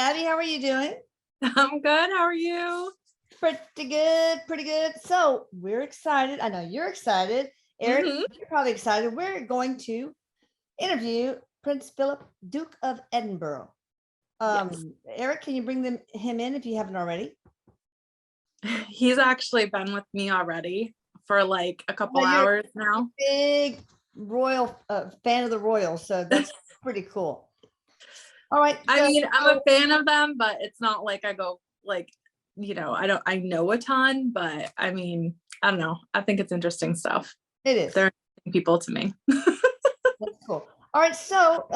Abbie, how are you doing? I'm good. How are you? Pretty good, pretty good. So we're excited. I know you're excited. Erik, Mhm. you're probably excited. We're going to interview Prince Philip, Duke of Edinburgh. Yes. Erik, can you bring him in if you haven't already? He's actually been with me already for like a couple Well, you're hours now. big royal fan of the royals, so that's pretty cool. All right. I So, mean, I'm a fan of them, but it's not like I go like, I know a ton, but I mean, I don't know. I think it's interesting stuff. it is. They're interesting people to me. That's cool. All right. So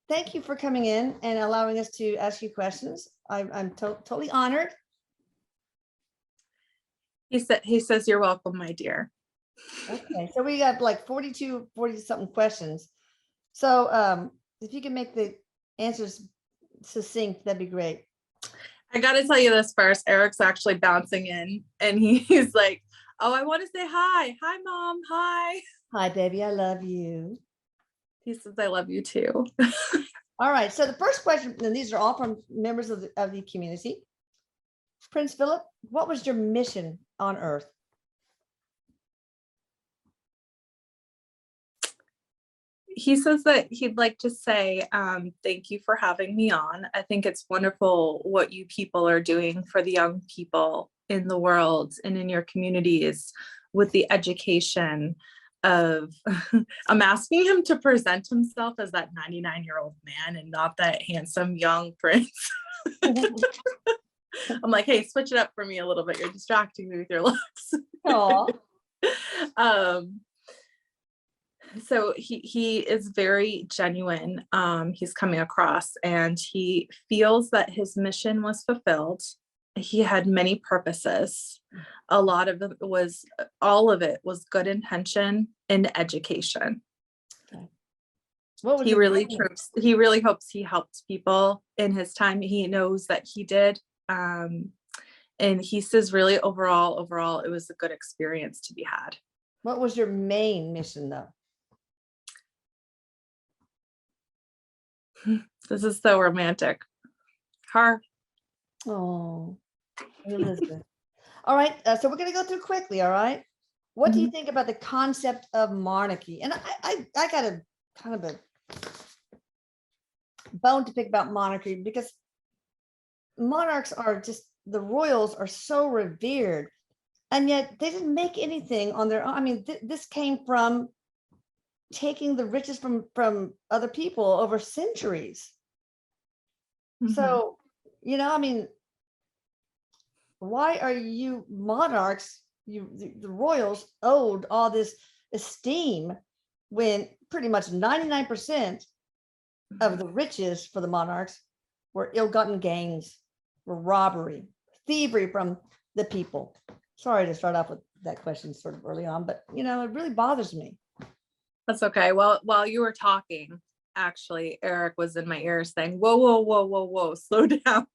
thank you for coming in and allowing us to ask you questions. I'm totally honored. He says, "You're welcome, my dear." Okay. So we got like 40 something questions. So if you can make the answers succinct, that'd be great. I got to tell you this first. Eric's actually bouncing in and he's like, "Oh, I want to say hi. Hi, mom. Hi." Hi, baby. I love you. He says, "I love you too." All right. So the first question, and these are all from members of the community. Prince Philip, what was your mission on Earth? He says that he'd like to say, thank you for having me on. I think it's wonderful what you people are doing for the young people in the world and in your communities with the education of, I'm asking him to present himself as that 99-year-old man and not that handsome young prince. I'm like, hey, switch it up for me a little bit. You're distracting me with your looks. So he is very genuine. He's coming across and he feels that his mission was fulfilled. He had many purposes. All of it was good intention and education. He really hopes he helped people in his time. He knows that he did. And he says really overall, it was a good experience to be had. What was your main mission though? This is so romantic. Her. Oh, Elizabeth. All right. So we're going to go through quickly. All right. What do you think about the concept of monarchy? And I got a kind of a bone to pick about monarchy because monarchs are just, the royals are so revered, and yet they didn't make anything on their own. I mean, this came from taking the riches from other people over centuries. So, I mean, why are you monarchs, the royals owed all this esteem when pretty much 99% of the riches for the monarchs were ill-gotten gains, were robbery, thievery from the people? Sorry to start off with that question sort of early on, but it really bothers me. That's okay. Well, while you were talking, actually, Erik was in my ear saying, whoa, whoa, whoa, whoa, whoa, slow down,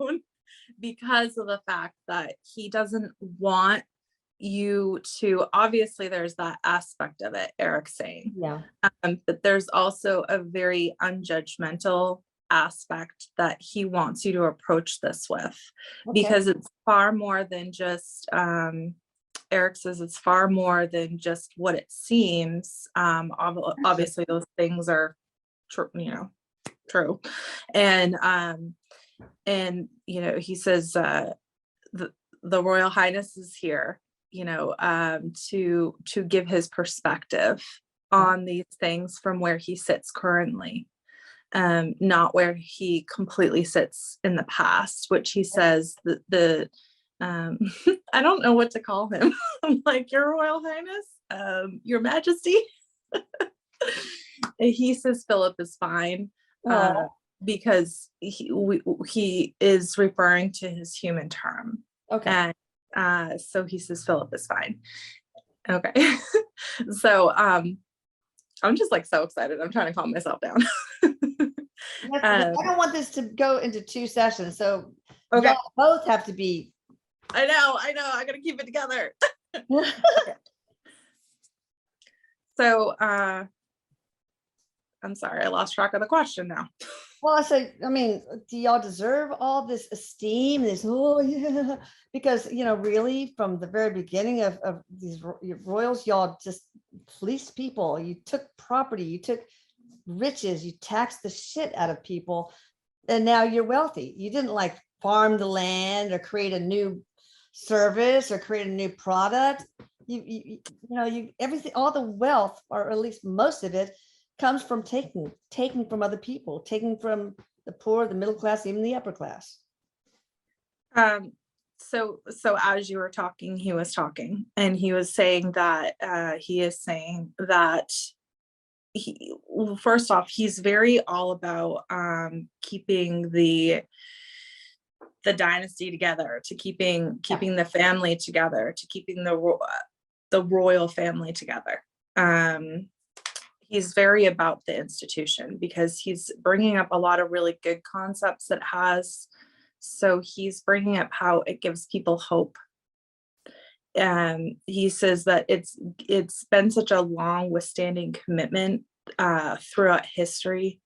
because of the fact that he doesn't want you to, obviously there's that aspect of it, Erik's saying, but there's also a very unjudgmental aspect that he wants you to approach this with, because it's far more than just, Erik says it's far more than just what it seems. Obviously those things are true, and he says the Royal Highness is here, to give his perspective on these things from where he sits currently, not where he completely sits in the past, which he says I don't know what to call him. I'm like, Your Royal Highness, Your Majesty. He says Philip is fine, because he is referring to his human term. And so he says Philip is fine. Okay. So I'm just like so excited. I'm trying to calm myself down. I don't want this to go into 2 sessions, so y'all both have to be. I know. I gotta keep it together. So I'm sorry, I lost track of the question now. Well, I say, I mean, do y'all deserve all this esteem? This, oh yeah, because really, from the very beginning of these royals, y'all just fleeced people. You took property, you took riches, you taxed the shit out of people, and now you're wealthy. You didn't like farm the land or create a new service or create a new product. You everything, all the wealth, or at least most of it, comes from taking from other people, taking from the poor, the middle class, even the upper class. Um, so as you were talking, he was talking, and he was saying that he is saying that well, first off, he's very all about keeping the dynasty together, to keeping the family together, to keeping the royal family together. He's very about the institution, because he's bringing up a lot of really good concepts that has. So he's bringing up how it gives people hope. He says that it's been such a long withstanding commitment throughout history,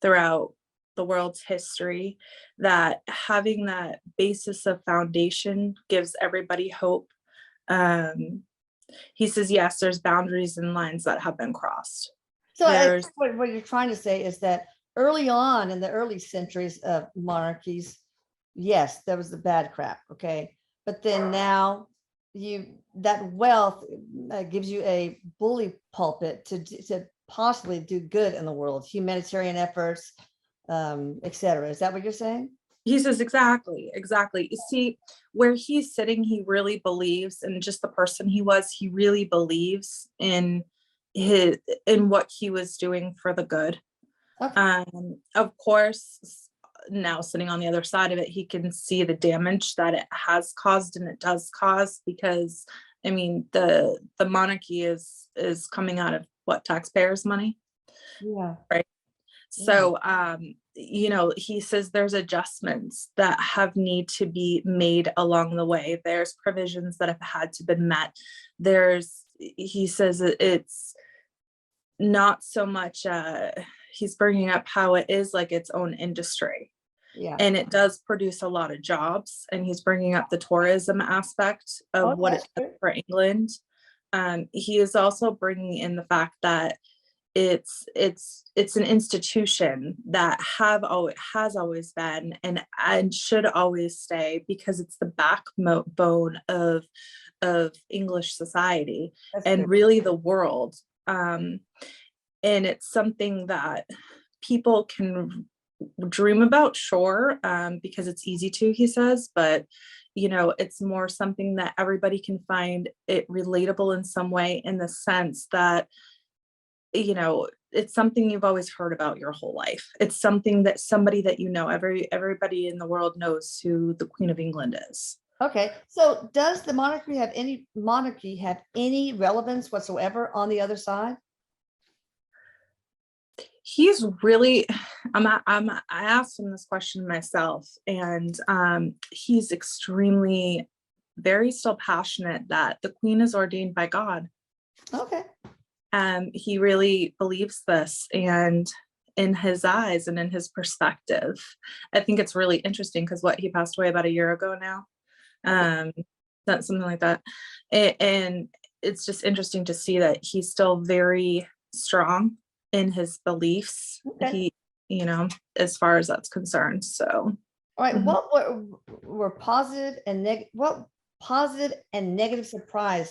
throughout the world's history, that having that basis of foundation gives everybody hope. He says, yes, there's boundaries and lines that have been crossed. So I think what you're trying to say is that early on in the early centuries of monarchies, yes, there was the bad crap, okay, but then now that wealth gives you a bully pulpit to possibly do good in the world, humanitarian efforts, etc. Is that what you're saying? He says, exactly. You see, where he's sitting, he really believes, and just the person he was, he really believes in what he was doing for the good. Okay. Of course, now sitting on the other side of it, he can see the damage that it has caused, and it does cause, because I mean, the monarchy is coming out of what, taxpayers' money? Yeah. Right. So, he says there's adjustments that have need to be made along the way. There's provisions that have had to be met. He says it's not so much, he's bringing up how it is like its own industry. Yeah. And it does produce a lot of jobs. And he's bringing up the tourism aspect of what it does for England. He is also bringing in the fact that it's an institution that has always been and should always stay, because it's the backbone of English society. That's and good. Really the world. And it's something that people can dream about, sure, because it's easy to, he says, but it's more something that everybody can find it relatable in some way, in the sense that it's something you've always heard about your whole life. It's something that somebody that everybody in the world knows who the Queen of England is. Okay, so does the monarchy have any relevance whatsoever on the other side? He's really, I asked him this question myself, and he's extremely, very still passionate that the Queen is ordained by God. Okay. He really believes this, and in his eyes and in his perspective, I think it's really interesting, because he passed away about a year ago now, that's something like that, and it's just interesting to see that he's still very strong in his beliefs. Okay. He, as far as that's concerned. So, all right. Mm-hmm. What were positive and negative surprise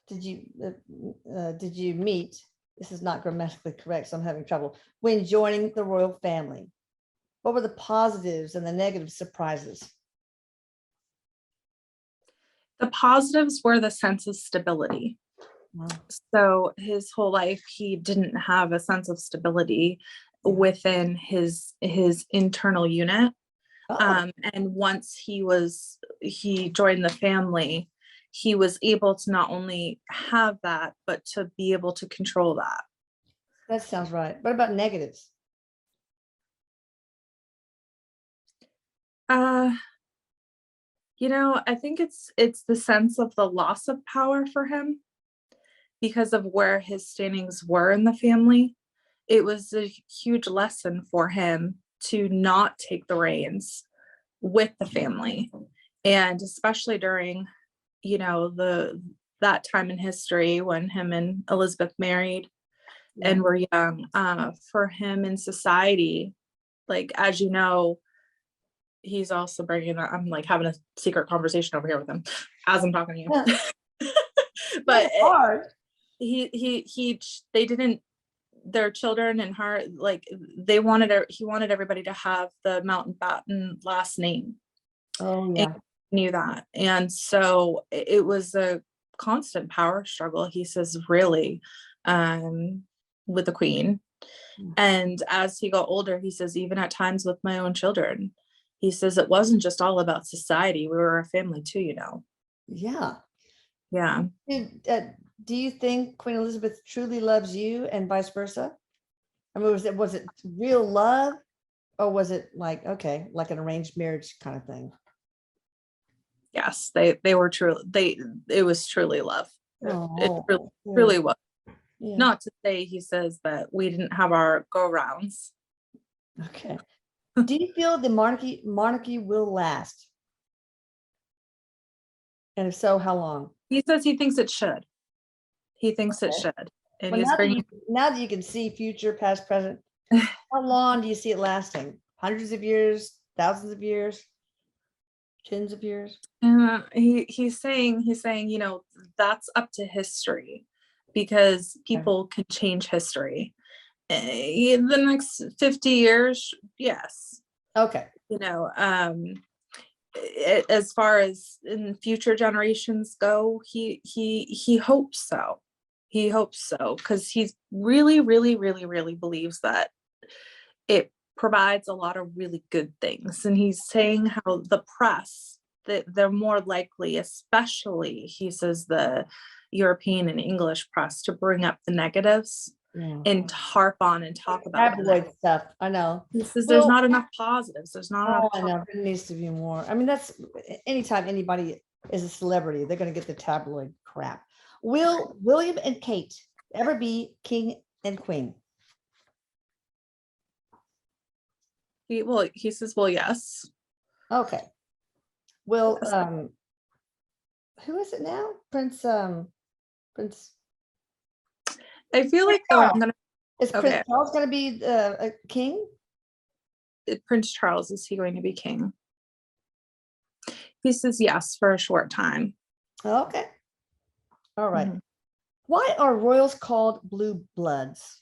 did you meet? This is not grammatically correct, so I'm having trouble. When joining the royal family, what were the positives and the negative surprises? The positives were the sense of stability. Wow. So his whole life, he didn't have a sense of stability within his internal unit. Oh. And once he joined the family, he was able to not only have that, but to be able to control that. That sounds right. What about negatives? I think it's the sense of the loss of power for him, because of where his standings were in the family. it was a huge lesson for him to not take the reins with the family. And especially during, that time in history when him and Elizabeth married and were young, for him in society, like, as you know, he's also I'm like having a secret conversation over here with him as I'm talking to you. Yeah. But hard. they didn't, their children and her, like, he wanted everybody to have the Mountbatten last name. Oh And yeah. he knew that. And so it was a constant power struggle, he says, really, with the Queen. And as he got older, he says, even at times with my own children, he says, it wasn't just all about society. We were a family too, Yeah. Yeah. Do you think Queen Elizabeth truly loves you and vice versa? I mean, was it real love, or was it like, okay, like an arranged marriage kind of thing? Yes, they were true. It was truly love. It really was. Yeah. Not to say, he says, that we didn't have our go-rounds. Okay. Do you feel the monarchy will last? And if so, how long? He says he thinks it should. He thinks it should. And Well, he's bringing. now that you can see future, past, present, how long do you see it lasting? Hundreds of years, thousands of years, tens of years? He's saying, that's up to history, because people can change history. The next 50 years, yes. Okay. As far as in future generations go, he hopes so. He hopes so, because he's really, really, really, really believes that it provides a lot of really good things. And he's saying how the press, that they're more likely, especially, he says, the European and English press, to bring up the negatives and to harp on and talk about tabloid stuff. I know. He says there's not enough positives. There's not enough. I know. There needs to be more. I mean, that's anytime anybody is a celebrity, they're going to get the tabloid crap. Will William and Kate ever be king and queen? He says, well, yes. Okay. Will Yes. Who is it now? Prince I feel like is Prince Charles going to be a king? Prince Charles, is he going to be king? He says yes, for a short time. Okay. All right. Why are royals called blue bloods?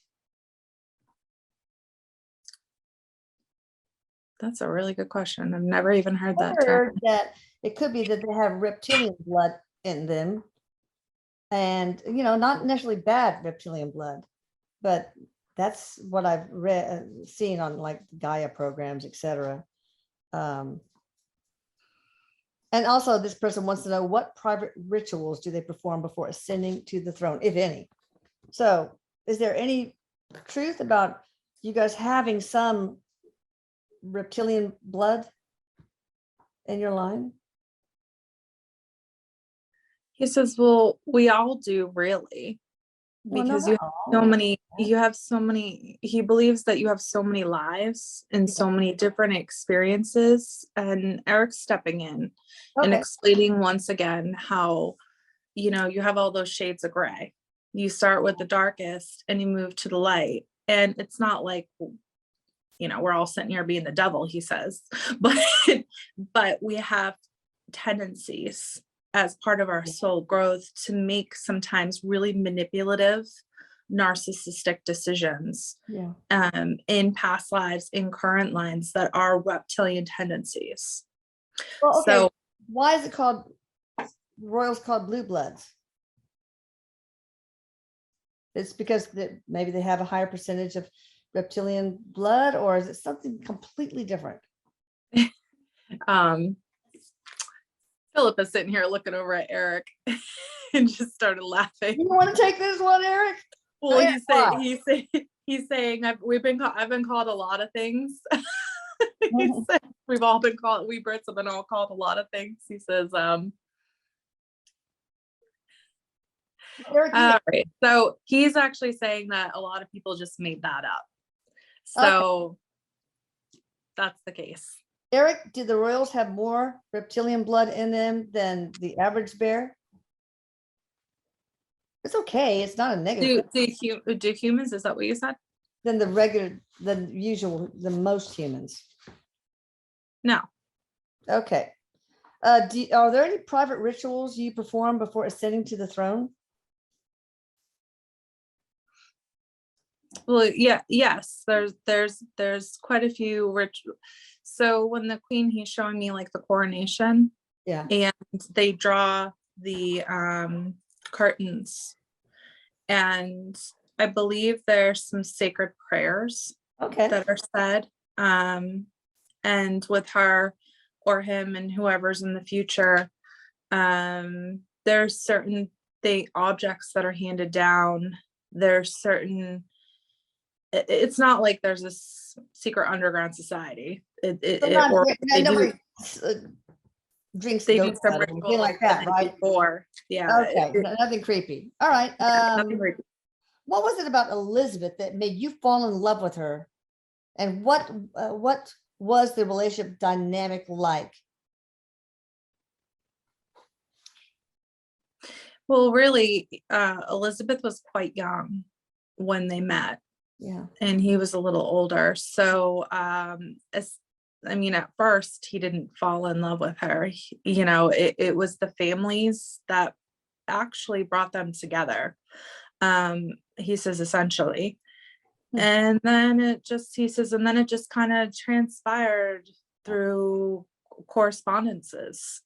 That's a really good question. I've never even heard that term. term. That it could be that they have reptilian blood in them, and not necessarily bad reptilian blood, but that's what I've seen on like Gaia programs, etc. And also, this person wants to know, what private rituals do they perform before ascending to the throne, if any? So, is there any truth about you guys having some reptilian blood in your line? He says, well, we all do, really, because you have so many, he believes that you have so many lives and so many different experiences. And Eric's stepping in and explaining once again how, you have all those shades of gray. You start with the darkest and you move to the light. And it's not like, we're all sitting here being the devil, he says, but we have tendencies as part of our soul growth to make sometimes really manipulative, narcissistic decisions in past lives, in current lives, that are reptilian tendencies. Well, okay. So why is it called royals called blue bloods? It's because maybe they have a higher percentage of reptilian blood, or is it something completely different? Philip is sitting here looking over at Erik and just started laughing. You want to take this one, Erik? Well, he's saying I've been called a lot of things. He said, we Brits have been all called a lot of things. He says, Eric, All right. So he's actually saying that a lot of people just made that up. okay. So that's the case. Eric, do the royals have more reptilian blood in them than the average bear? It's okay. It's not a negative Do humans, is that what you said? than the regular, the usual, the most humans. No. Okay. Are there any private rituals you perform before ascending to the throne? Well, yeah, yes, there's quite a few rituals. So when the queen, he's showing me like the coronation, Yeah. and they draw the curtains, and I believe there's some sacred prayers Okay. that are said, and with her or him and whoever's in the future, there's certain objects that are handed down. There's certain, it's not like there's this secret underground society. Or they do, Drinks they goat do some blood or anything like rituals that, the night right? before. Yeah. Okay, nothing creepy. All right. Nothing creepy. What was it about Elizabeth that made you fall in love with her? And what was the relationship dynamic like? Well, really, Elizabeth was quite young when they met, Yeah. and he was a little older. So, I mean, at first he didn't fall in love with her. It was the families that actually brought them together. He says essentially. And then he says, and then it just kind of transpired through correspondences,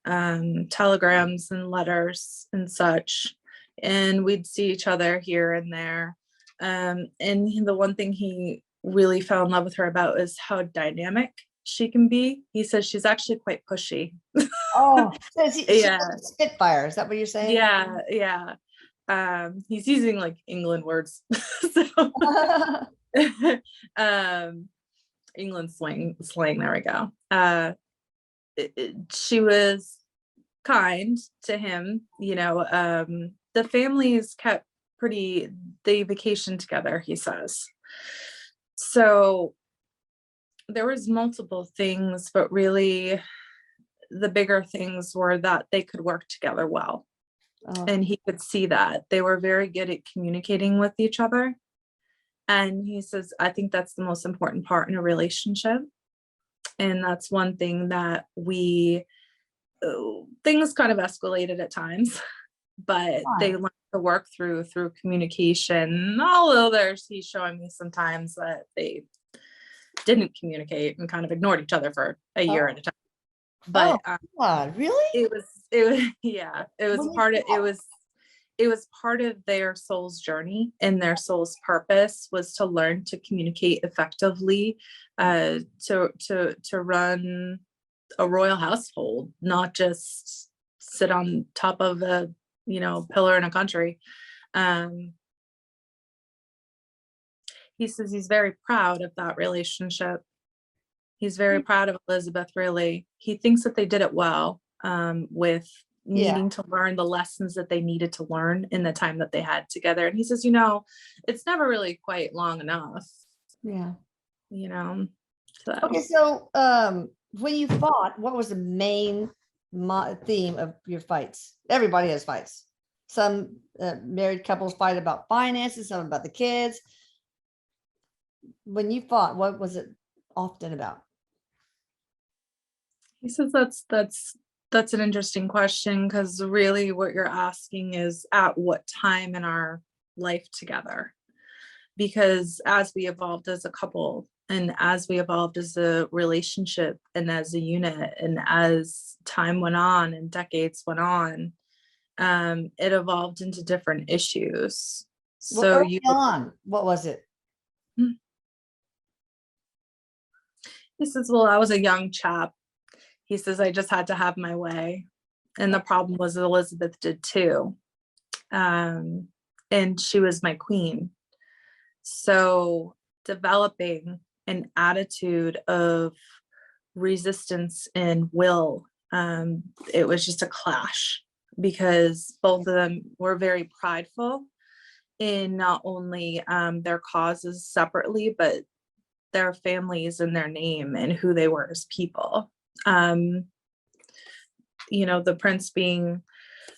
telegrams and letters and such. And we'd see each other here and there. And the one thing he really fell in love with her about is how dynamic she can be. He says she's actually quite pushy. Oh, Yeah. Spitfire. Is that what you're saying? Yeah. He's using like England words. So England slang, there we go. She was kind to him, the families kept they vacationed together, he says. So there was multiple things, but really the bigger things were that they could work together well. And he could see that they were very good at communicating with each other. And he says, I think that's the most important part in a relationship. And that's one thing that things kind of escalated at times, but they learned to work through communication. Although he's showing me sometimes that they didn't communicate and kind of ignored each other for a year at a time. But God, really? It was yeah, it was part of their soul's journey, and their soul's purpose was to learn to communicate effectively, to run a royal household, not just sit on top of a pillar in a country. He says he's very proud of that relationship. He's very proud of Elizabeth, really. He thinks that they did it well, with needing to learn the lessons that they needed to learn in the time that they had together. And he says, it's never really quite long enough. Yeah. So. Okay, so when you fought, what was the main theme of your fights? Everybody has fights. Some married couples fight about finances, some about the kids. When you fought, what was it often about? He says that's an interesting question, because really what you're asking is at what time in our life together. Because as we evolved as a couple, and as we evolved as a relationship and as a unit, and as time went on and decades went on, it evolved into different issues. So what was it? He says, well, I was a young chap. He says, I just had to have my way. And the problem was that Elizabeth did too. And she was my queen. So developing an attitude of resistance and will, it was just a clash because both of them were very prideful in not only their causes separately, but their families and their name and who they were as people. You know, the prince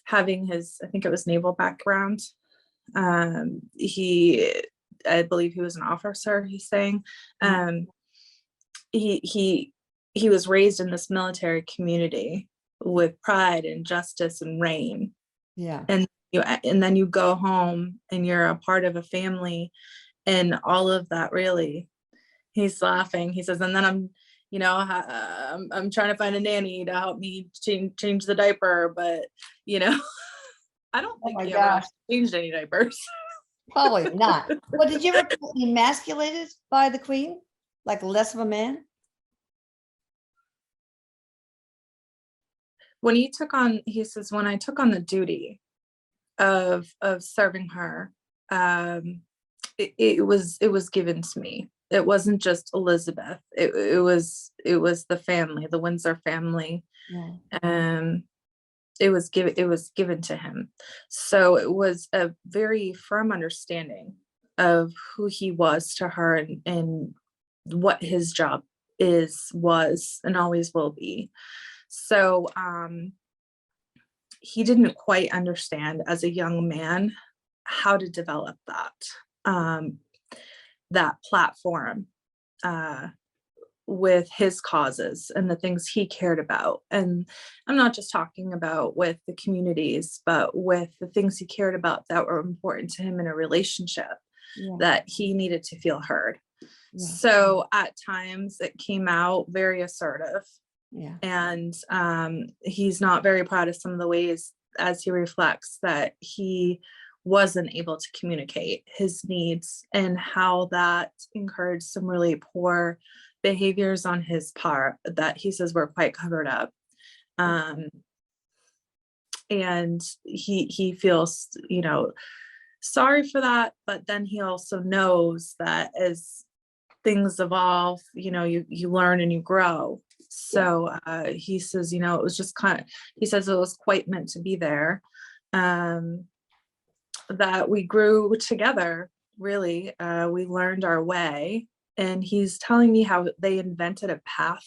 having his, I think it was naval background. I believe he was an officer, he's saying. He was raised in this military community with pride and justice and reign. Yeah. And then you go home and you're a part of a family and all of that, really. He's laughing. He says, and then I'm trying to find a nanny to help me change the diaper, but I don't think he ever changed any diapers. Probably not. But did you ever feel emasculated by the queen? Like less of a man? He says, when I took on the duty of serving her, it was given to me. It wasn't just Elizabeth. It was the family, the Windsor family. Yeah. It was given to him. So it was a very firm understanding of who he was to her and what his job was and always will be. So he didn't quite understand as a young man how to develop that platform with his causes and the things he cared about. And I'm not just talking about with the communities, but with the things he cared about that were important to him in a relationship, that he needed to feel heard. So at times it came out very assertive. And he's not very proud of some of the ways, as he reflects, that he wasn't able to communicate his needs and how that encouraged some really poor behaviors on his part that he says were quite covered up. And he feels, sorry for that, but then he also knows that as things evolve, you learn and you grow. So he says, it was just he says it was quite meant to be there. That we grew together, really. We learned our way. And he's telling me how they invented a path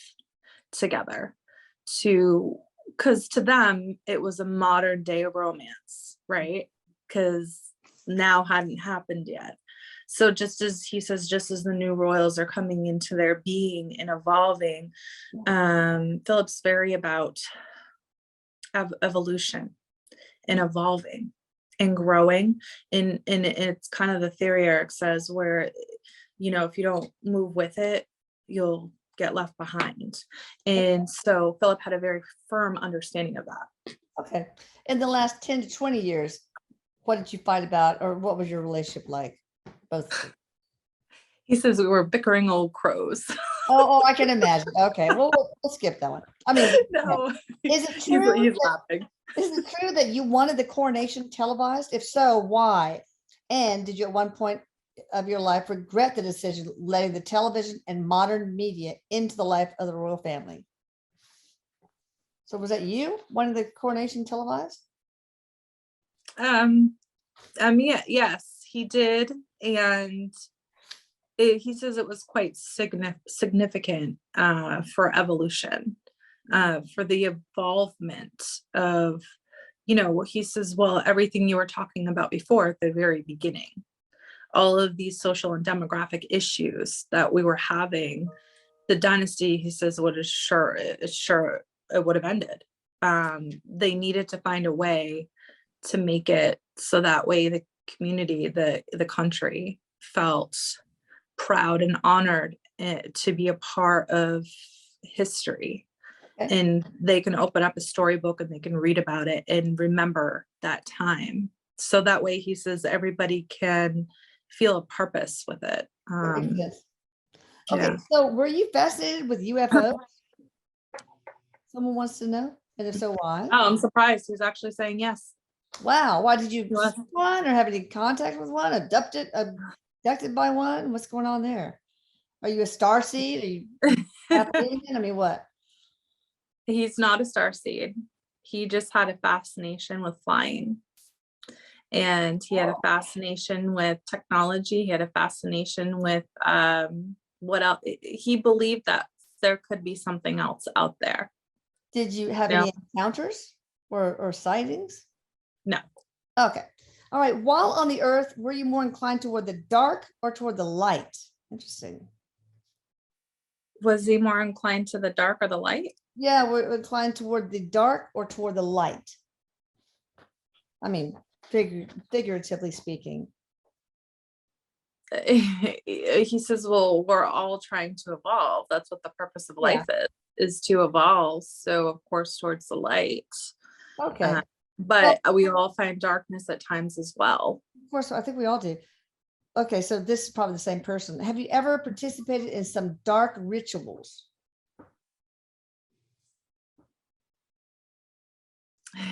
together because to them, it was a modern day romance, right? Because now hadn't happened yet. So just as he says, just as the new royals are coming into their being and evolving, Philip's very about evolution and evolving and growing. And it's kind of the theory Erik says where, if you don't move with it, you'll get left behind. And so Philip had a very firm understanding of that. Okay. In the last 10 to 20 years, what did you fight about, or what was your relationship like? Both. He says we were bickering old crows. Oh, I can imagine. Okay, well, we'll skip that one. I mean, no. Is it true? He's laughing. Is it true that you wanted the coronation televised? If so, why? And did you at one point of your life regret the decision letting the television and modern media into the life of the royal family? So was that you wanting the coronation televised? Yes, he did. And he says it was quite significant for evolution, for the involvement of, he says, well, everything you were talking about before at the very beginning, all of these social and demographic issues that we were having, the dynasty, he says, it would have ended. They needed to find a way to make it so that way the community, the country felt proud and honored to be a part of history. Okay. And they can open up a storybook and they can read about it and remember that time. So that way, he says, everybody can feel a purpose with it. Okay, so were you fascinated with UFOs? Someone wants to know, and if so, why? Oh, I'm surprised. He's actually saying yes. Wow, why did you see one or have any contact with one? Abducted by one? What's going on there? Are you a starseed? Are you half alien? I mean, what? He's not a starseed. he just had a fascination with flying. And he had a fascination with technology. He had a fascination with what else. He believed that there could be something else out there. Did you have No. any encounters or sightings? No. Okay. All right. While on the earth, were you more inclined toward the dark or toward the light? Interesting. Was he more inclined to the dark or the light? Yeah, we're inclined toward the dark or toward the light. I mean, figuratively speaking. He says, well, we're all trying to evolve. That's what the purpose of life is to evolve. So of course, towards the light. Okay. But we all find darkness at times as well. Of course, I think we all do. Okay, so this is probably the same person. Have you ever participated in some dark rituals?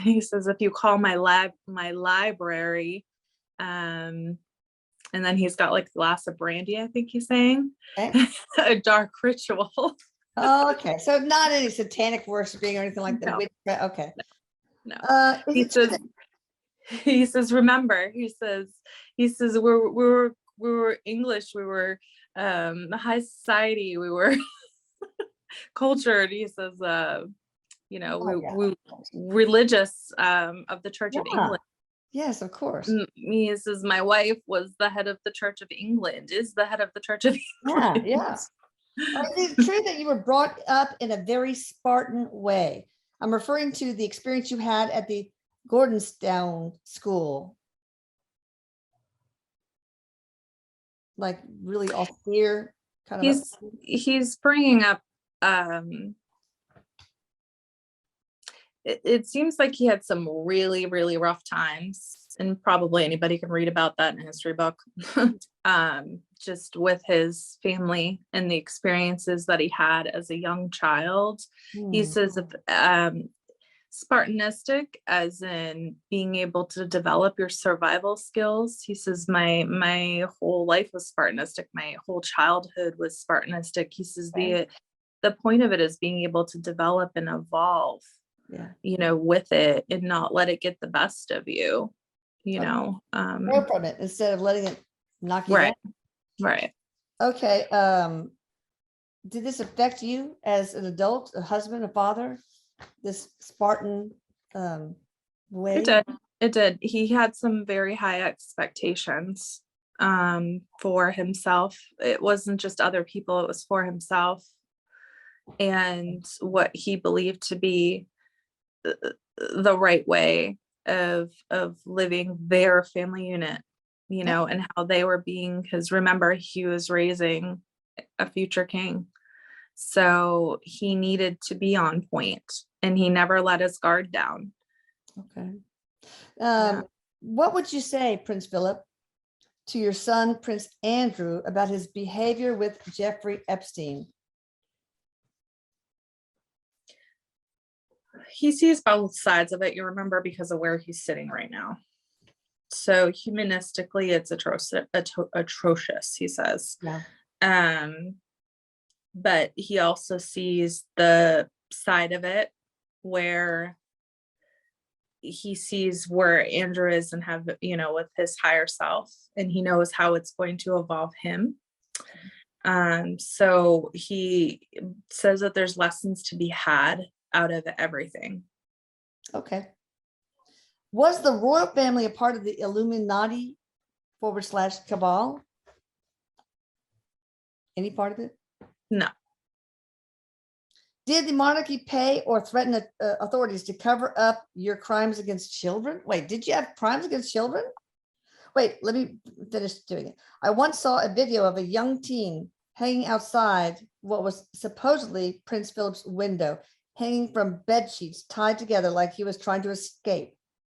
He says, if you call my library, and then he's got like a glass of brandy, I think he's saying. Okay. A dark ritual. Okay, so not any satanic worshiping or anything like that. No. Okay. No. He says, remember, he says, we were English, we were high society, we were cultured. He says, we religious of the Church of England. Yes, of course. He says, my wife was the head of the Church of England, is the head of the Church of England. Yeah. Is it true that you were brought up in a very Spartan way? I'm referring to the experience you had at the Gordonstown school. Like really austere kind of. He's bringing up, it seems like he had some really, really rough times, and probably anybody can read about that in a history book. Just with his family and the experiences that he had as a young child. He says, Spartanistic, as in being able to develop your survival skills. He says, my whole life was Spartanistic. My whole childhood was Spartanistic. He says, the point of it is being able to develop and evolve, with it, and not let it get the best of you, grow from it instead of letting it knock you down. Right. Okay. Did this affect you as an adult, a husband, a father? This Spartan way? It did. He had some very high expectations for himself. It wasn't just other people, it was for himself and what he believed to be the right way of living their family unit, and how they were being, because remember, he was raising a future king. So he needed to be on point, and he never let his guard down. Okay. What would you say, Prince Philip, to your son, Prince Andrew, about his behavior with Jeffrey Epstein? He sees both sides of it, you remember, because of where he's sitting right now. So humanistically, it's atrocious, he says. But he also sees the side of it where he sees where Andrew is and have, with his higher self, and he knows how it's going to evolve him. So he says that there's lessons to be had out of everything. Okay. Was the royal family a part of the Illuminati / cabal? Any part of it? No. Did the monarchy pay or threaten authorities to cover up your crimes against children? Wait, did you have crimes against children? Wait, let me finish doing it. I once saw a video of a young teen hanging outside what was supposedly Prince Philip's window, hanging from bed sheets tied together like he was trying to escape.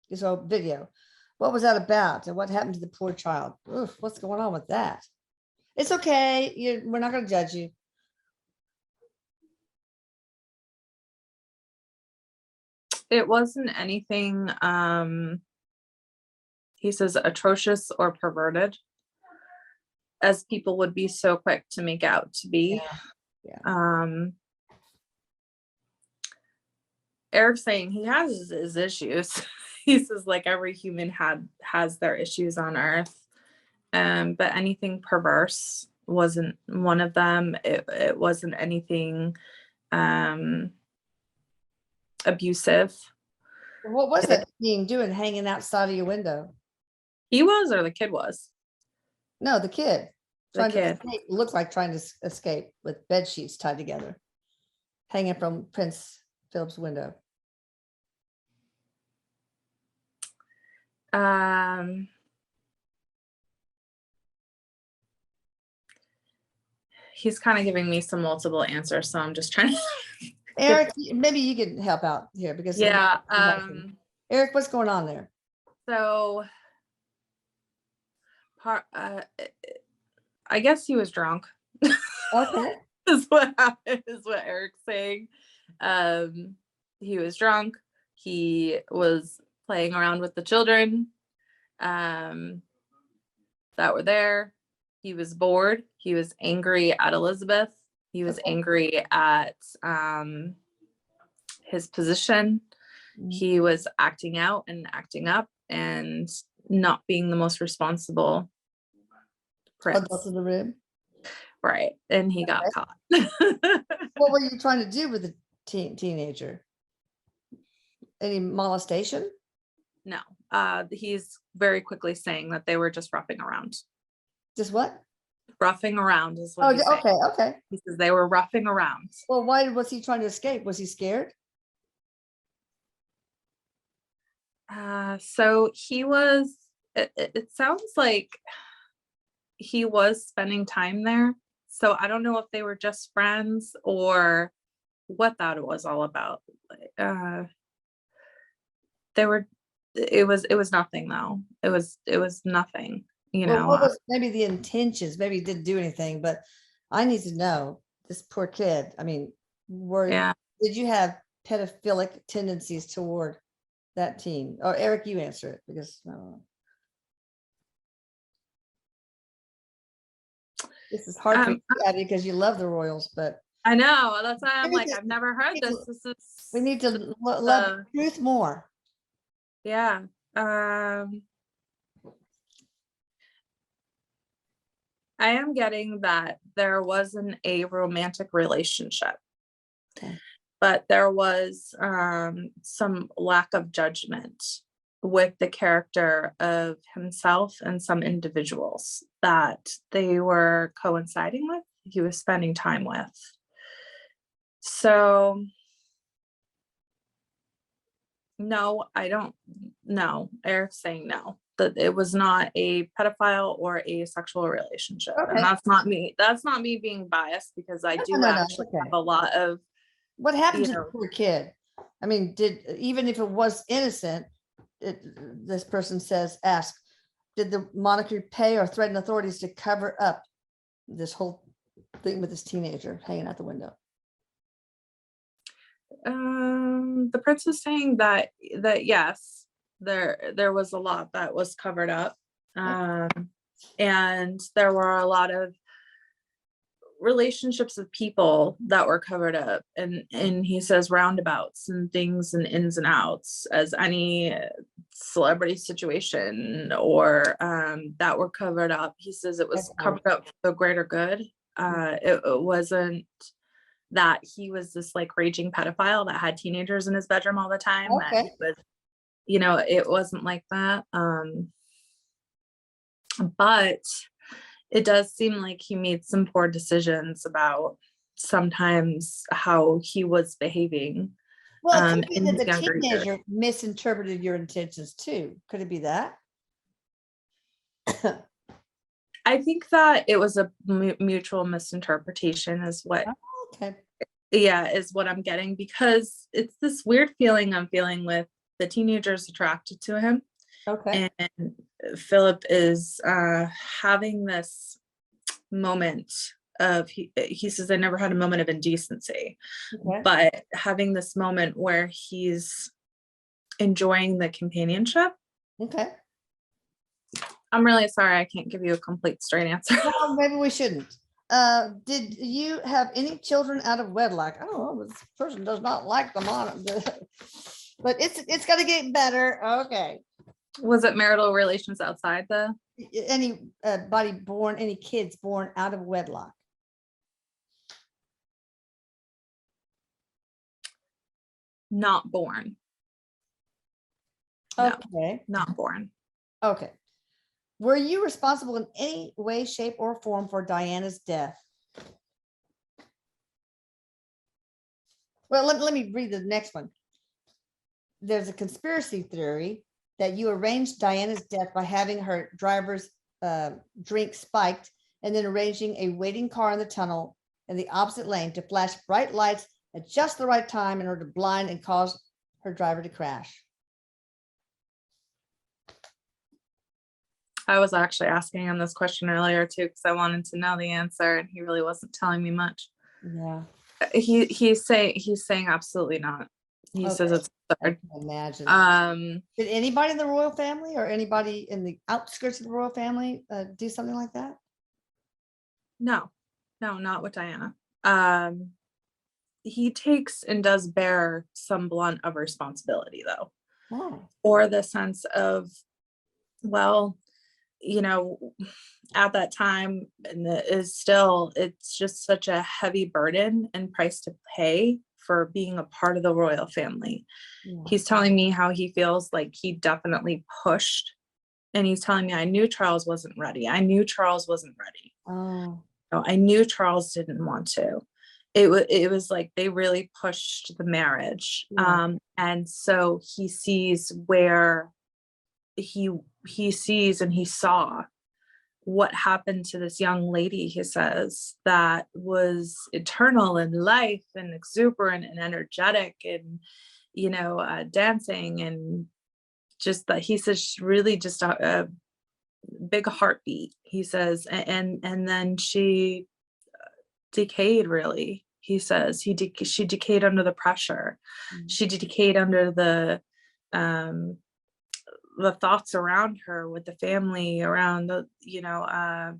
This old video. What was that about? And what happened to the poor child? Oof, what's going on with that? It's okay. We're not going to judge you. It wasn't anything, he says, atrocious or perverted, as people would be so quick to make out to be. Eric's saying he has his issues. He says like every human has their issues on earth. But anything perverse wasn't one of them. It wasn't anything abusive. What was that being doing hanging outside of your window? He was, or the kid was? No, the kid. The Trying to kid. escape. Looks like trying to escape with bed sheets tied together, hanging from Prince Philip's window. He's kind of giving me some multiple answers, so I'm just trying to Eric, maybe you can help out here because yeah. Eric, what's going on there? So I guess he was drunk. Okay. is what happened, is what Eric's saying. He was drunk. He was playing around with the children that were there. He was bored. He was angry at Elizabeth. He was angry at his position. He was acting out and acting up and not being the most responsible prince. Adult in the room. Right. And he got caught. What were you trying to do with the teenager? Any molestation? No. He's very quickly saying that they were just roughing around. Just what? Roughing around is what he's saying. Okay. He says they were roughing around. Well, why was he trying to escape? Was he scared? So he was, it sounds like he was spending time there. So I don't know if they were just friends or what that was all about. It was nothing though. It was nothing, you know. What was maybe the intentions? Maybe he didn't do anything, but I need to know this poor kid. I mean, did you have pedophilic tendencies toward that teen? Or Eric, you answer it because this is hard for you, Abbie, because you love the royals, but I know that's why I'm like, I've never heard this. We need to love the truth more. Yeah. I am getting that there wasn't a romantic relationship, but there was some lack of judgment with the character of himself and some individuals that they were coinciding with, he was spending time with. So no, I don't know. Eric's saying no, that it was not a pedophile or a sexual relationship. And that's not me being biased, because I do actually have a lot of. What happened to the poor kid? I mean, even if it was innocent, this person asks, did the monarchy pay or threaten authorities to cover up this whole thing with this teenager hanging out the window? The prince was saying that yes, there was a lot that was covered up, and there were a lot of relationships of people that were covered up, and he says roundabouts and things and ins and outs as any celebrity situation or that were covered up. He says it was covered up for the greater good. It wasn't that he was this like raging pedophile that had teenagers in his bedroom all the time. That he was, it wasn't like that. But it does seem like he made some poor decisions about sometimes how he was behaving. Well, it could be that the teenager misinterpreted your intentions too. Could it be that? I think that it was a mutual misinterpretation is what is what I'm getting, because it's this weird feeling I'm feeling with the teenagers attracted to him. And Philip is having this moment of, he says, I never had a moment of indecency, but having this moment where he's enjoying the companionship. I'm really sorry I can't give you a complete straight answer. Well, maybe we shouldn't. Did you have any children out of wedlock? I don't know. This person does not like the but it's got to get better. Okay. Was it marital relations outside the? Any any kids born out of wedlock? Not born. No, Okay. not born. Okay. Were you responsible in any way, shape, or form for Diana's death? Well, let me read the next one. There's a conspiracy theory that you arranged Diana's death by having her driver's drink spiked and then arranging a waiting car in the tunnel in the opposite lane to flash bright lights at just the right time in order to blind and cause her driver to crash. I was actually asking him this question earlier too, because I wanted to know the answer, and he really wasn't telling me much. Yeah. He's saying absolutely not. He says it's absurd. I can imagine. Did anybody in the royal family or anybody in the outskirts of the royal family do something like that? No, not with Diana. He takes and does bear some blunt of responsibility though. Oh. Or the sense of, well, you know, at that time, and it's just such a heavy burden and price to pay for being a part of the royal family. Yeah. He's telling me how he feels like he definitely pushed, and he's telling me, I knew Charles wasn't ready. I knew Charles wasn't ready. Oh. No, I knew Charles didn't want to. It was like they really pushed the marriage. Yeah. And so he sees where he sees and he saw what happened to this young lady, he says, that was eternal in life and exuberant and energetic and, you know, dancing, and just that he says really just a big heartbeat, he says, and then she decayed, really. He says she decayed under the pressure. She decayed under the thoughts around her, with the family around the, you know,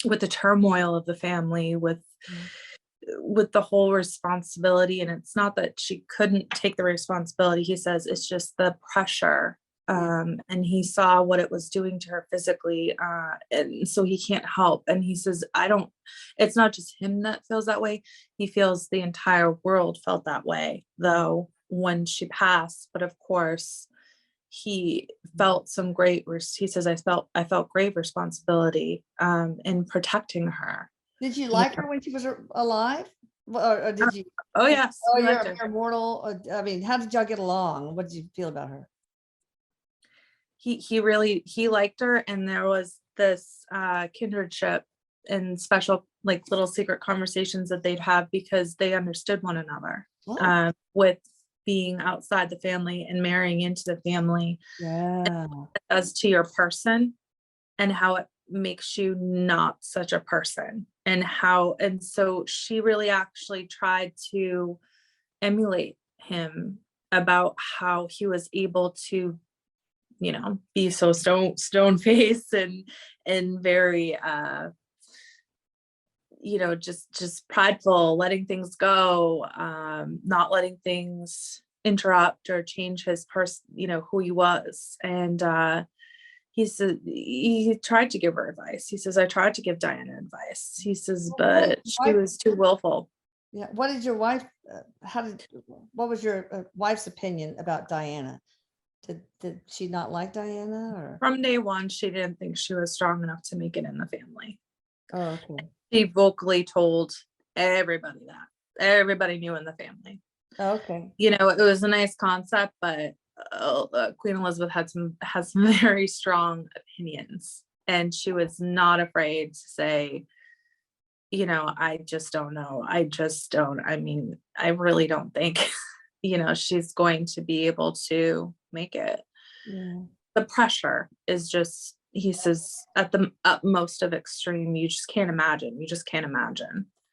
with the turmoil of the family, with the whole responsibility. And it's not that she couldn't take the responsibility, he says, it's just the pressure. And he saw what it was doing to her physically, and so he can't help. And he says, it's not just him that feels that way, he feels the entire world felt that way though when she passed. But of course he felt he says, I felt grave responsibility in protecting her. Did you like her when she was alive? Or did you? Oh yes. Oh, you're immortal. I mean, how did y'all get along? What did you feel about her? He really liked her, and there was this kindredship and special, like, little secret conversations that they'd have because they understood one another. With being outside the family and marrying into the family. Yeah. As to your person and how it makes you not such a person, and so she really actually tried to emulate him about how he was able to, you know, be so stone faced and very you know, just prideful, letting things go, not letting things interrupt or change his you know, who he was. And he said he tried to give her advice. He says, I tried to give Diana advice. He says, but she was too willful. Yeah. What did your wife, what was your wife's opinion about Diana? Did she not like Diana, or? From day one, she didn't think she was strong enough to make it in the family. Oh, okay. She vocally told everybody that. Everybody knew in the family. Okay. You know, it was a nice concept, but Queen Elizabeth has some very strong opinions, and she was not afraid to say, you know, I just don't know. I mean, I really don't think, you know, she's going to be able to make it. Yeah. The pressure is just, he says, at the utmost of extreme. You just can't imagine.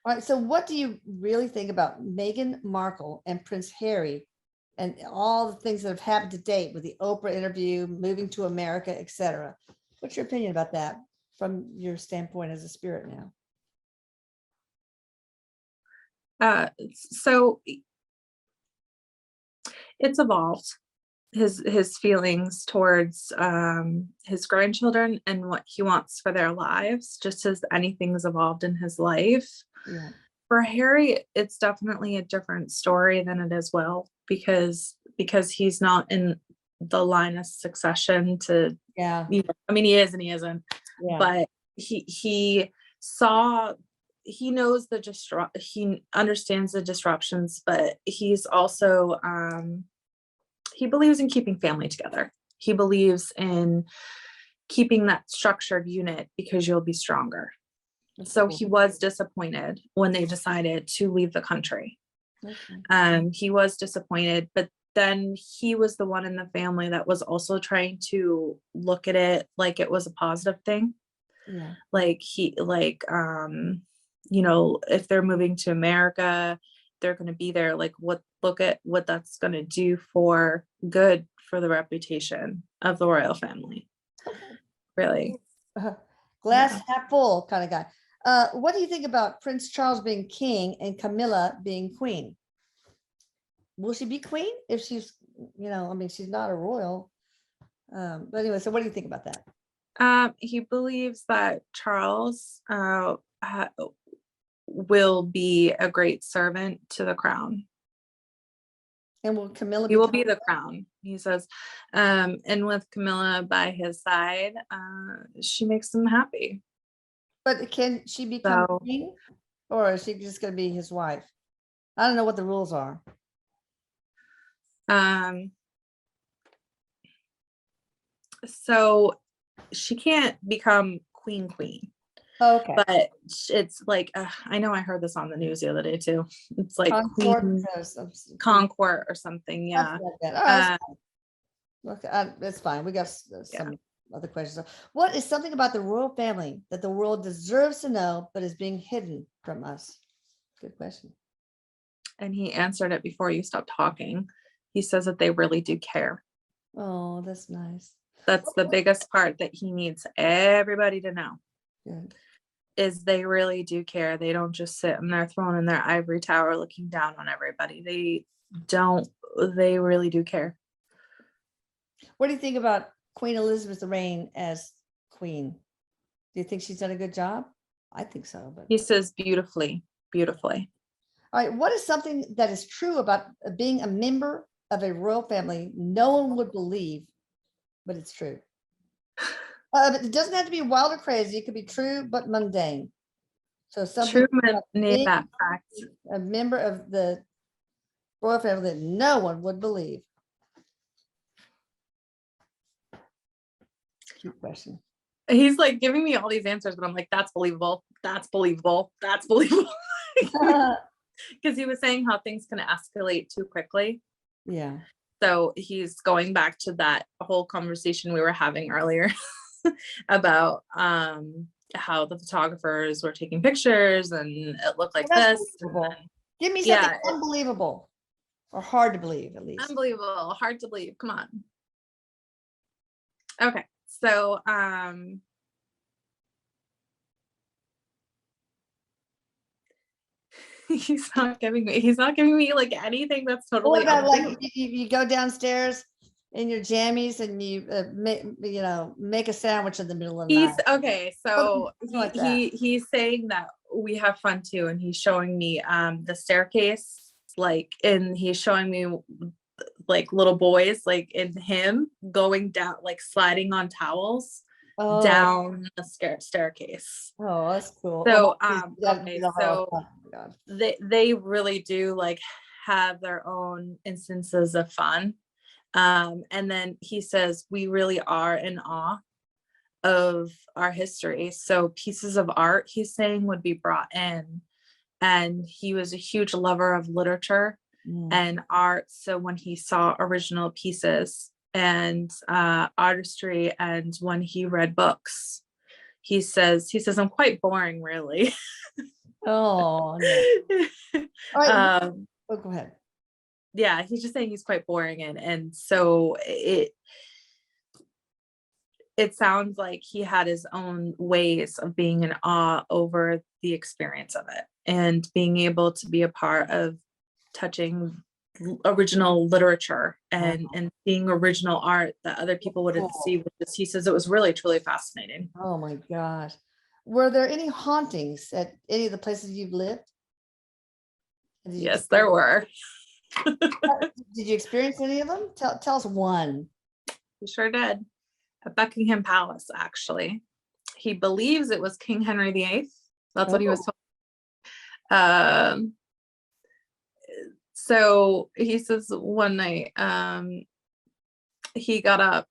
All right. So what do you really think about Meghan Markle and Prince Harry and all the things that have happened to date with the Oprah interview, moving to America, etc.? What's your opinion about that from your standpoint as a spirit now? So it's evolved, his feelings towards his grandchildren and what he wants for their lives, just as anything's evolved in his life. Yeah. For Harry, it's definitely a different story than it is Will, because he's not in the line of succession to, Yeah. I mean, he is and he isn't, Yeah. but he knows he understands the disruptions, but he's also he believes in keeping family together. He believes in keeping that structured unit because you'll be stronger. That's So cool. he was disappointed when they decided to leave the country. Okay. He was disappointed, but then he was the one in the family that was also trying to look at it like it was a positive thing. Yeah. Like if they're moving to America, they're going to be there. Like, look at what that's going to do for good for the reputation of the royal family. Okay. Really. Glass half full kind of guy. What do you think about Prince Charles being king and Camilla being queen? Will she be queen if she's, I mean, she's not a royal. But anyway, so what do you think about that? He believes that Charles will be a great servant to the crown. And will Camilla He will be the crown, he says. And with Camilla by his side, she makes him happy. But can she become queen, or is she just going to be his wife? I don't know what the rules are. So she can't become queen. Okay. But it's like, I know I heard this on the news the other day too. It's like Concord or something. Yeah. Okay, that's fine. We got some other questions. What is something about the royal family that the world deserves to know, but is being hidden from us? Good question. And he answered it before you stopped talking. He says that they really do care. Oh, that's nice. That's the biggest part that he needs everybody to know. Good. Is they really do care. They don't just sit in their throne in their ivory tower looking down on everybody. They really do care. What do you think about Queen Elizabeth's reign as queen? Do you think she's done a good job? I think so. But he says beautifully. All right. What is something that is true about being a member of a royal family no one would believe, but it's true? But it doesn't have to be wild or crazy. It could be true, but mundane. So something that fact. A member of the royal family that no one would believe. Cute question. He's like giving me all these answers, but I'm like, that's believable. That's believable. That's believable. Because he was saying how things can escalate too quickly. Yeah. So he's going back to that whole conversation we were having earlier about how the photographers were taking pictures and it looked like this. Give me something unbelievable or hard to believe, at least. Unbelievable, hard to believe. Come on. Okay, so he's not giving me like anything that's totally. What about like you go downstairs in your jammies and you make a sandwich in the middle of the night. Okay, so he's saying that we have fun too, and he's showing me the staircase, and he's showing me like little boys like in him going down, like sliding on towels down the staircase. Oh, that's cool. So okay, so they really do like have their own instances of fun. And then he says, we really are in awe of our history. So pieces of art, he's saying, would be brought in. And he was a huge lover of literature and art. So when he saw original pieces and artistry, and when he read books, he says, I'm quite boring, really. Oh, no. All right. Go ahead. Yeah, he's just saying he's quite boring, and so it sounds like he had his own ways of being in awe over the experience of it. and being able to be a part of touching original literature and seeing original art that other people wouldn't see. He says it was really truly fascinating. Oh my gosh. Were there any hauntings at any of the places you've lived? Yes, there were. Did you experience any of them? Tell us one. He sure did. At Buckingham Palace, actually. He believes it was King Henry VIII. That's what he was told. So he says one night he got up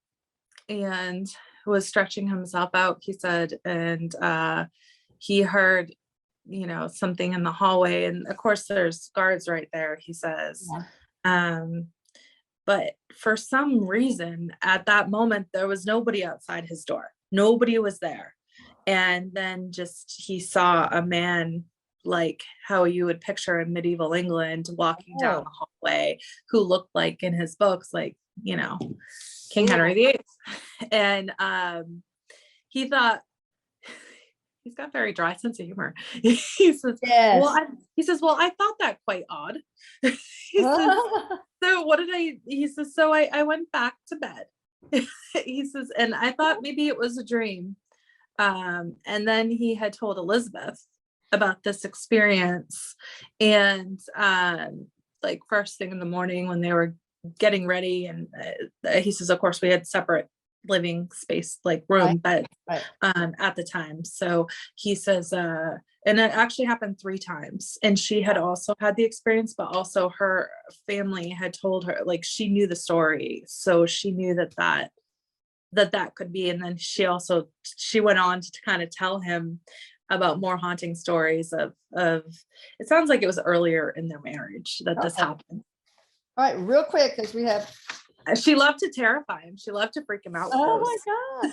and was stretching himself out, he said, and he heard, you know, something in the hallway, and of course there's guards right there, he says. But for some reason at that moment there was nobody outside his door. Nobody was there. And then just he saw a man, like how you would picture in medieval England, walking down the hallway, who looked like in his books, like, you know, King Henry VIII. And he thought, he's got very dry sense of humor. He says, well, I thought that quite odd. He says, so what did he says, so I went back to bed. He says, and I thought maybe it was a dream. And then he had told Elizabeth about this experience, and like first thing in the morning when they were getting ready, and he says, of course we had separate living space, like room, but at the time. So he says, and it actually happened 3 times, and she had also had the experience, but also her family had told her, like she knew the story, so she knew that could be. And then she went on to kind of tell him about more haunting stories of it sounds like it was earlier in their marriage that this happened. All right, real quick, because we have. She loved to terrify him. She loved to freak him out. Oh my God.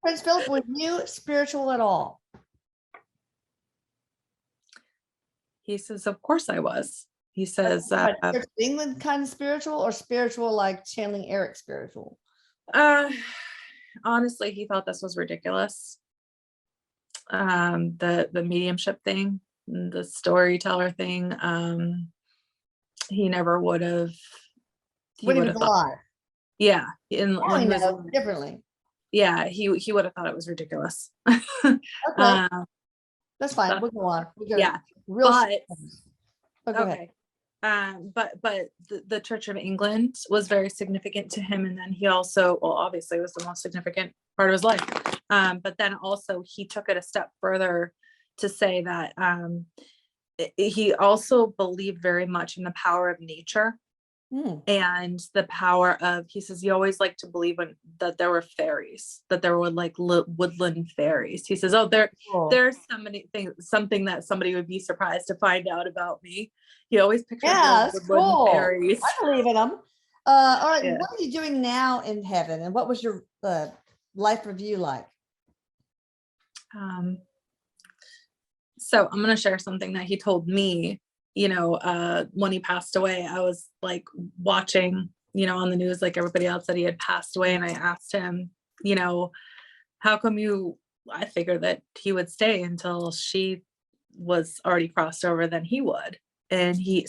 Prince Philip, were you spiritual at all? He says, of course I was. He says, England kind of spiritual, or spiritual like channeling Erik spiritual? Honestly, he thought this was ridiculous. The mediumship thing, the storyteller thing, he never would have. When he was alive. Yeah, differently. Yeah, he would have thought it was ridiculous. Okay, that's fine. We'll go on. Yeah, okay. But the Church of England was very significant to him, and then he also, well, obviously, it was the most significant part of his life. But then also he took it a step further to say that he also believed very much in the power of nature. And the power of, he says, he always liked to believe that there were fairies, that there were like woodland fairies. He says, there's something that somebody would be surprised to find out about me. He always pictured woodland fairies. I believe in them. All right, what are you doing now in heaven, and what was your life review like? So I'm going to share something that he told me. You know, when he passed away, I was like watching, you know, on the news like everybody else, that he had passed away. And I asked him, you know, how come I figured that he would stay until she was already crossed over, then he would. And he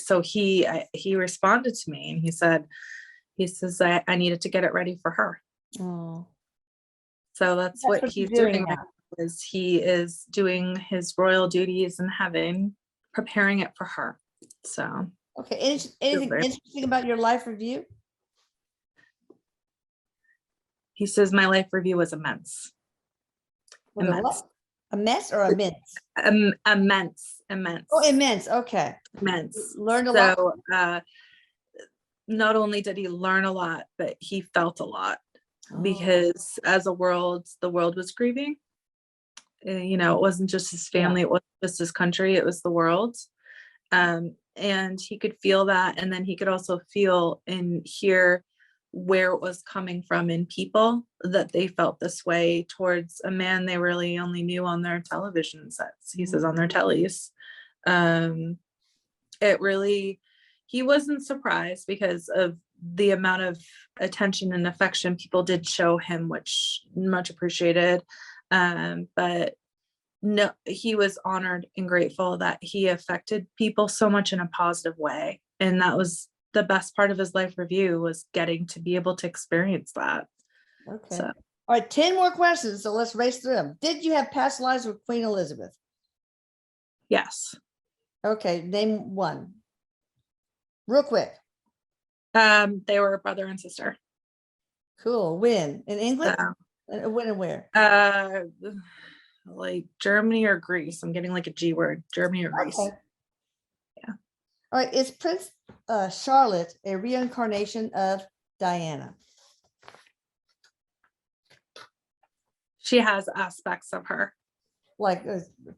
responded to me, and he says, I needed to get it ready for her. Oh. So that's what he's doing now. Is he is doing his royal duties in heaven, preparing it for her. So okay, anything interesting about your life review? He says my life review was immense. Immense. A mess or a mince? Immense. Oh, immense. Okay. Immense. Learned a lot. Not only did he learn a lot, but he felt a lot, because as the world was grieving. You know, it wasn't just his family, it wasn't just his country, it was the world. And he could feel that. And then he could also feel and hear where it was coming from in people, that they felt this way towards a man they really only knew on their television sets. He says on their tellies. He wasn't surprised because of the amount of attention and affection people did show him, which much appreciated. But no, he was honored and grateful that he affected people so much in a positive way. And that was the best part of his life review, was getting to be able to experience that. Okay. So, All right, 10 more questions. So let's race through them. Did you have past lives with Queen Elizabeth? yes. Okay, name one. Real quick. They were brother and sister. Cool. When? In England? So, When and where? like Germany or Greece. I'm getting like a G word. Germany or Greece. Okay. Yeah. All right. Is Prince Charlotte a reincarnation of Diana? She has aspects of her. Like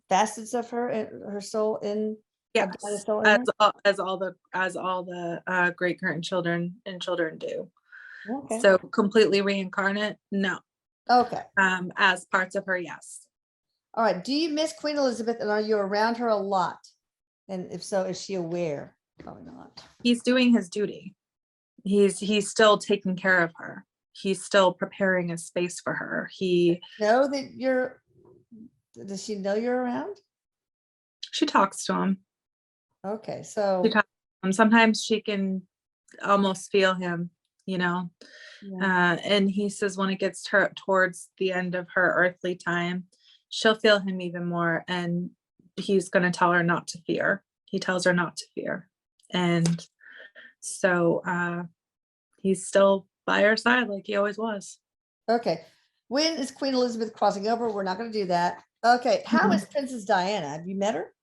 facets of her and her soul in Yes, Diana's soul in her? as all the great grandchildren and children do. Okay. So completely reincarnate, no. Okay. As parts of her, yes. All right. Do you miss Queen Elizabeth and are you around her a lot? And if so, is she aware? Probably not. He's doing his duty. He's still taking care of her. He's still preparing a space for her. Know that you're, does she know you're around? She talks to him. Okay. She So talks to him. Sometimes she can almost feel him, you know. yeah. And he says when it gets towards the end of her earthly time, she'll feel him even more, and he's going to tell her not to fear. He tells her not to fear. And so he's still by her side like he always was. Okay. When is Queen Elizabeth crossing over? We're not going to do that. Okay. How is Princess Diana? Have you met her?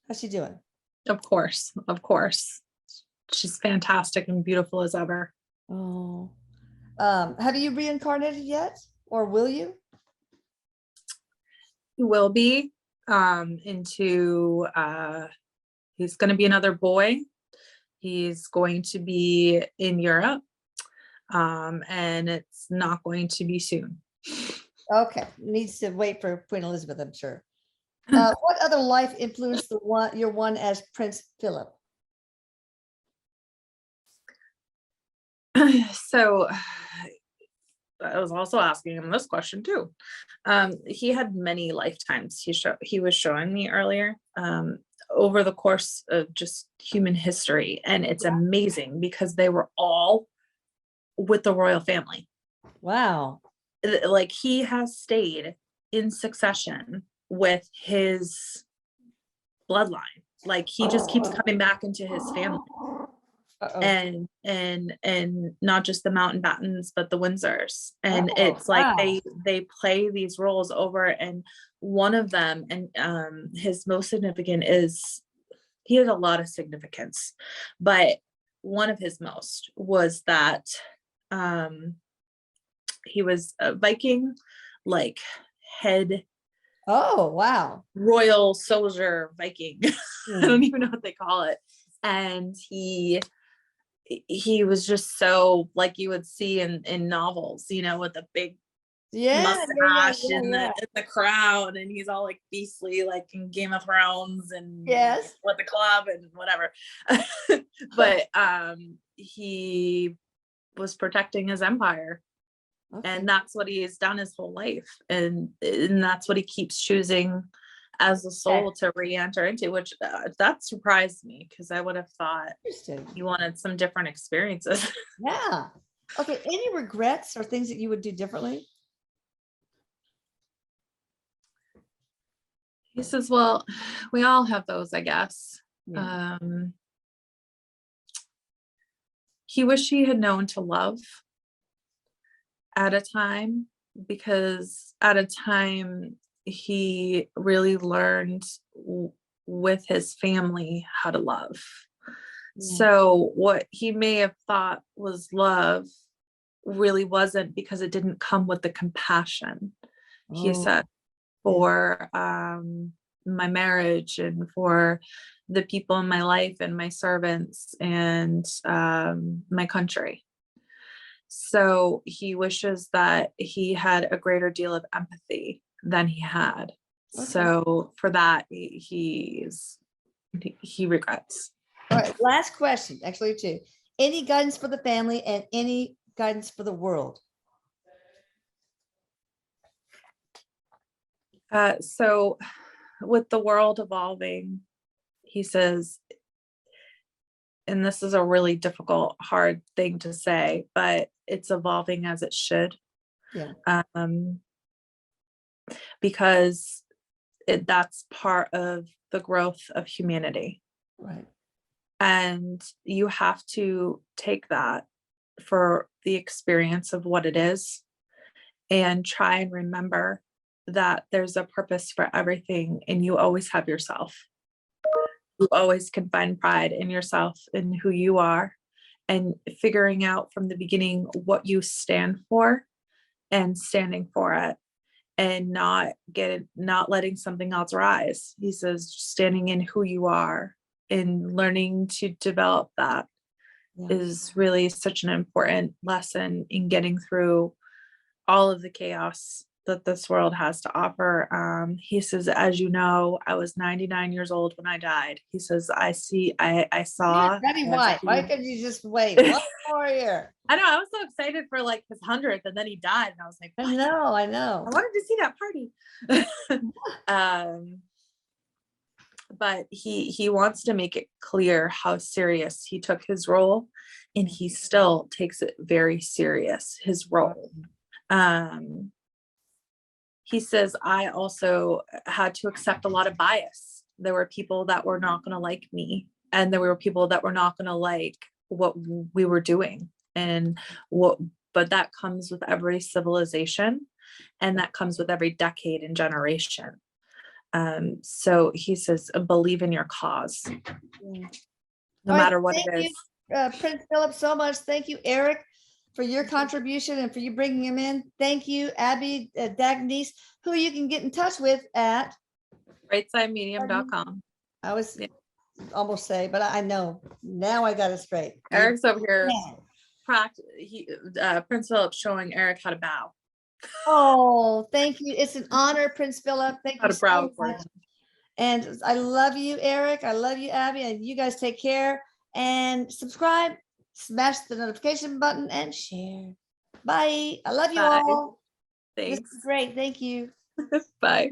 How's she doing? Of course. She's fantastic and beautiful as ever. Oh. Have you reincarnated yet? Or will you? He will be into he's going to be another boy. He's going to be in Europe. And it's not going to be soon. Okay. Needs to wait for Queen Elizabeth, I'm sure. What other life influenced your one as Prince Philip? So I was also asking him this question too. He had many lifetimes. He was showing me earlier over the course of just human history, and it's amazing because they were all with the royal family. Wow. Like he has stayed in succession with his bloodline. Like he just keeps coming back into his family. Uh-oh. And not just the Mountbattens but the Windsors, and it's like wow. they play these roles over. And one of them, and his most significant is, he had a lot of significance, but one of his most was that he was a Viking, like head Oh, wow. royal soldier Viking. I Hmm. don't even know what they call it. And he was just so like you would see in novels, you know, with a big mustache and the crown, and he's all like beastly like in Game of Thrones and yes, with the club and whatever. But he was protecting his empire. okay. And that's what he has done his whole life, and that's what he keeps choosing as a soul to re-enter into, which that surprised me, because I would have thought he wanted some different experiences. Yeah. Okay. Any regrets or things that you would do differently? He says, well, we all have those, I guess. Yeah. He wished he had known to love at a time, because at a time he really learned with his family how to love. Yeah. So what he may have thought was love really wasn't, because it didn't come with the compassion. He said, for my marriage and for the people in my life and my servants and my country. So he wishes that he had a greater deal of empathy than he had. Okay. So for that, he regrets. All right, last question, actually two. Any guidance for the family and any guidance for the world? So with the world evolving, he says, and this is a really difficult, hard thing to say, but it's evolving as it should. Yeah. Because that's part of the growth of humanity. Right. And you have to take that for the experience of what it is and try and remember that there's a purpose for everything, and you always have yourself. You always can find pride in yourself and who you are, and figuring out from the beginning what you stand for and standing for it, and not letting something else rise. He says, standing in who you are and learning to develop that is really such an important lesson in getting through all of the chaos that this world has to offer. He says, as you know, I was 99 years old when I died. He says, I saw. Betty White. Why couldn't you just wait one more year? I know, I was so excited for like his 100th, and then he died, and I was like, I what? know. I wanted to see that party. But he wants to make it clear how serious he took his role, and he still takes it very serious, his role. He says, I also had to accept a lot of bias. There were people that were not going to like me, and there were people that were not going to like what we were doing, but that comes with every civilization, and that comes with every decade and generation. So he says, believe in your cause, no matter what it is. Prince Philip, so much. Thank you, Erik, for your contribution and for you bringing him in. Thank you, Abbie D'Agnese, who you can get in touch with at rightsidemedium.com. I was almost say, but I know now I got it straight. Eric's over here. Prince Philip showing Erik how to bow. Oh, thank you. It's an honor, Prince Philip. Thank How you to bow so for much. him. And I love you, Erik. I love you, Abbie. And you guys take care and subscribe, smash the notification button, and share. Bye. I love you Bye. all. Thanks. This is great. Thank you. Bye.